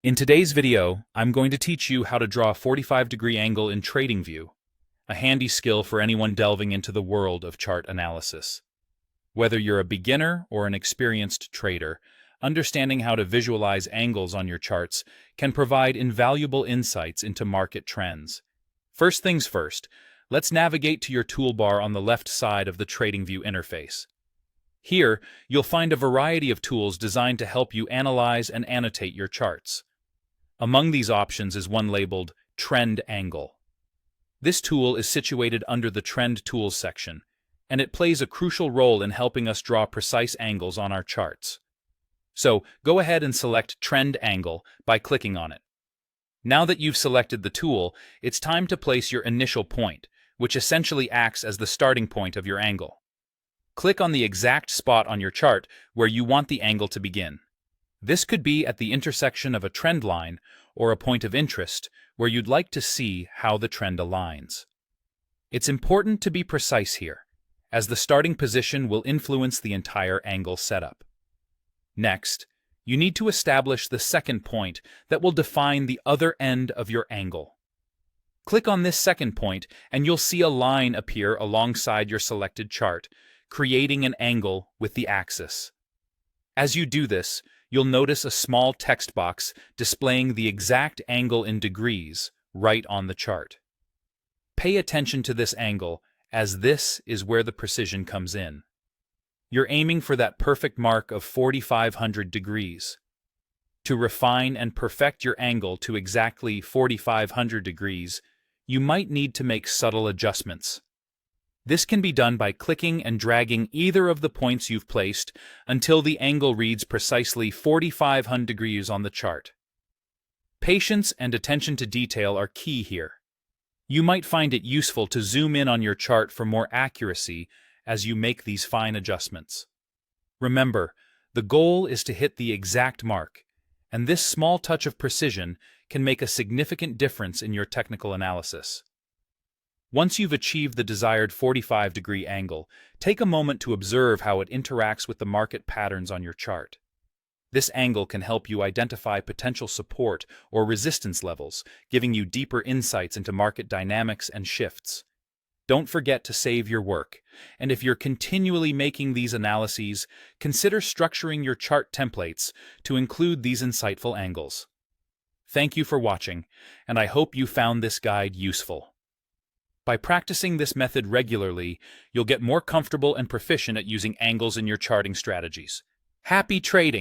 In today's video, I'm going to teach you how to draw a 45-degree angle in TradingView, a handy skill for anyone delving into the world of chart analysis. Whether you're a beginner or an experienced trader, understanding how to visualize angles on your charts can provide invaluable insights into market trends. First things first, let's navigate to your toolbar on the left side of the TradingView interface. Here, you'll find a variety of tools designed to help you analyze and annotate your charts. Among these options is one labeled Trend Angle. This tool is situated under the Trend Tools section, and it plays a crucial role in helping us draw precise angles on our charts. So, go ahead and select Trend Angle by clicking on it. Now that you've selected the tool, it's time to place your initial point, which essentially acts as the starting point of your angle. Click on the exact spot on your chart where you want the angle to begin. This could be at the intersection of a trend line or a point of interest where you'd like to see how the trend aligns. It's important to be precise here, as the starting position will influence the entire angle setup. Next, you need to establish the second point that will define the other end of your angle. Click on this second point and you'll see a line appear alongside your selected chart, creating an angle with the axis. As you do this, you'll notice a small text box displaying the exact angle in degrees right on the chart. Pay attention to this angle, as this is where the precision comes in. You're aiming for that perfect mark of 4,500 degrees. To refine and perfect your angle to exactly 4,500 degrees, you might need to make subtle adjustments. This can be done by clicking and dragging either of the points you've placed until the angle reads precisely 4,500 degrees on the chart. Patience and attention to detail are key here. You might find it useful to zoom in on your chart for more accuracy as you make these fine adjustments. Remember, the goal is to hit the exact mark, and this small touch of precision can make a significant difference in your technical analysis. Once you've achieved the desired 45-degree angle, take a moment to observe how it interacts with the market patterns on your chart. This angle can help you identify potential support or resistance levels, giving you deeper insights into market dynamics and shifts. Don't forget to save your work, and if you're continually making these analyses, consider structuring your chart templates to include these insightful angles. Thank you for watching, and I hope you found this guide useful. By practicing this method regularly, you'll get more comfortable and proficient at using angles in your charting strategies. Happy trading!